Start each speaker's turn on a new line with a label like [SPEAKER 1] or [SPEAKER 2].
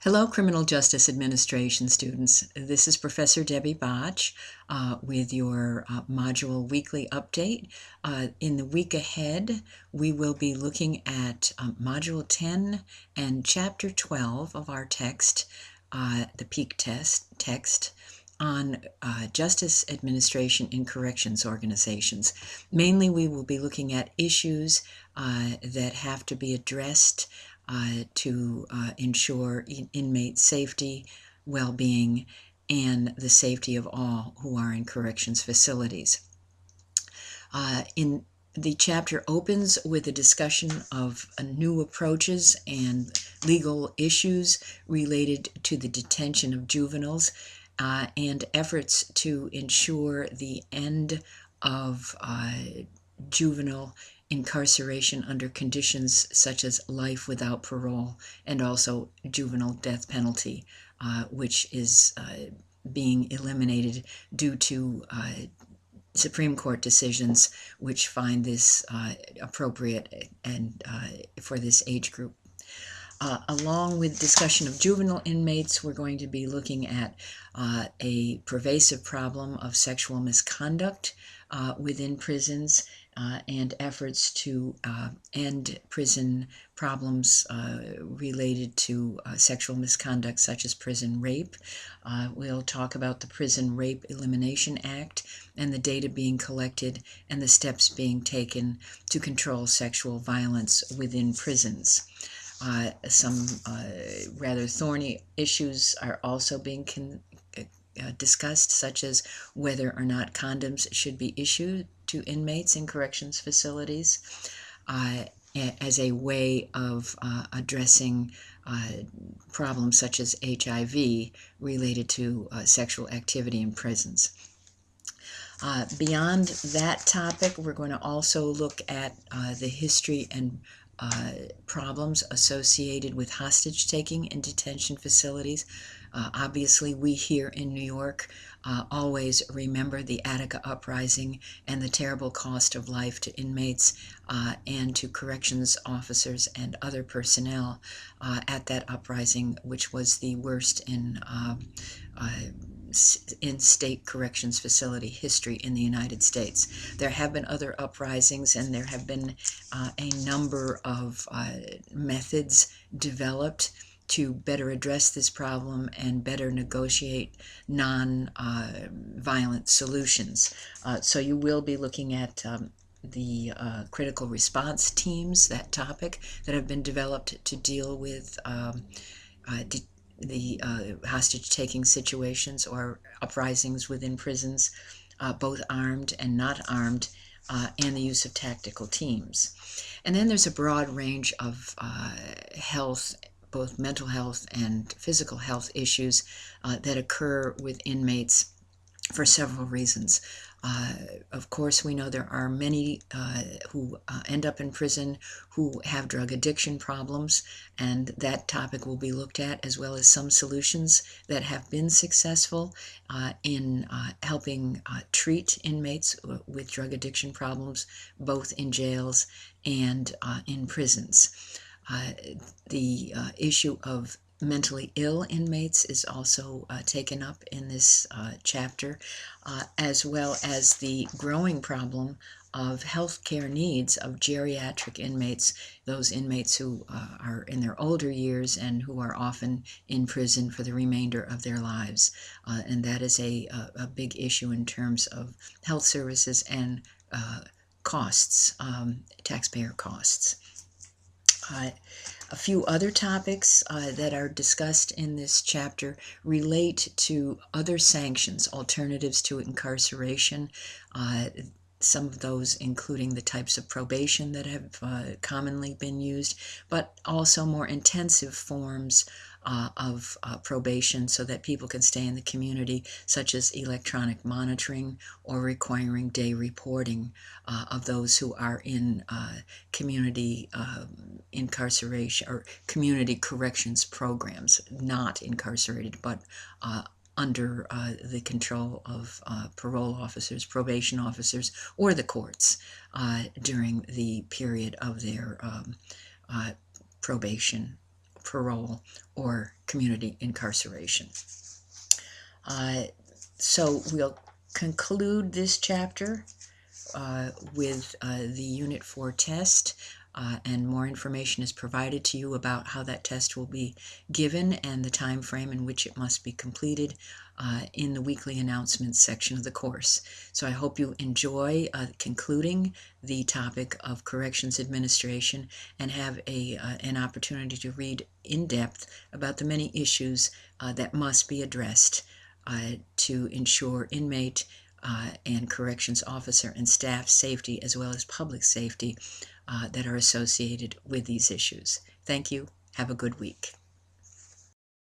[SPEAKER 1] Hello, Criminal Justice Administration students. This is Professor Debbie Botch with your module weekly update. In the week ahead, we will be looking at Module 10 and Chapter 12 of our text, the PEAK text, on justice administration in corrections organizations. Mainly, we will be looking at issues that have to be addressed to ensure inmate safety, well-being, and the safety of all who are in corrections facilities. The chapter opens with a discussion of new approaches and legal issues related to the detention of juveniles and efforts to ensure the end of juvenile incarceration under conditions such as life without parole and also juvenile death penalty, which is being eliminated due to Supreme Court decisions which find this appropriate and for this age group. Along with discussion of juvenile inmates, we're going to be looking at a pervasive problem of sexual misconduct within prisons and efforts to end prison problems related to sexual misconduct such as prison rape. We'll talk about the Prison Rape Elimination Act and the data being collected and the steps being taken to control sexual violence within prisons. Some rather thorny issues are also being discussed, such as whether or not condoms should be issued to inmates in corrections facilities as a way of addressing problems such as HIV related to sexual activity in prisons. Beyond that topic, we're going to also look at the history and problems associated with hostage-taking in detention facilities. Obviously, we here in New York always remember the Attica Uprising and the terrible cost of life to inmates and to corrections officers and other personnel at that uprising, which was the worst in state corrections facility history in the United States. There have been other uprisings, and there have been a number of methods developed to better address this problem and better negotiate non-violent solutions. So you will be looking at the critical response teams, that topic, that have been developed to deal with the hostage-taking situations or uprisings within prisons, both armed and not armed, and the use of tactical teams. And then there's a broad range of health, both mental health and physical health issues that occur with inmates for several reasons. Of course, we know there are many who end up in prison who have drug addiction problems, and that topic will be looked at, as well as some solutions that have been successful in helping treat inmates with drug addiction problems, both in jails and in prisons. The issue of mentally ill inmates is also taken up in this chapter, as well as the growing problem of health care needs of geriatric inmates, those inmates who are in their older years and who are often in prison for the remainder of their lives. And that is a big issue in terms of health services and costs, taxpayer costs. A few other topics that are discussed in this chapter relate to other sanctions, alternatives to incarceration, some of those including the types of probation that have commonly been used, but also more intensive forms of probation so that people can stay in the community, such as electronic monitoring or requiring day reporting of those who are in community incarceration or community corrections programs, not incarcerated, but under the control of parole officers, probation officers, or the courts during the period of their probation parole or community incarceration. So we'll conclude this chapter with the Unit 4 test, and more information is provided to you about how that test will be given and the time frame in which it must be completed in the weekly announcements section of the course. So I hope you enjoy concluding the topic of corrections administration and have an opportunity to read in depth about the many issues that must be addressed to ensure inmate and corrections officer and staff safety, as well as public safety that are associated with these issues. Thank you. Have a good week.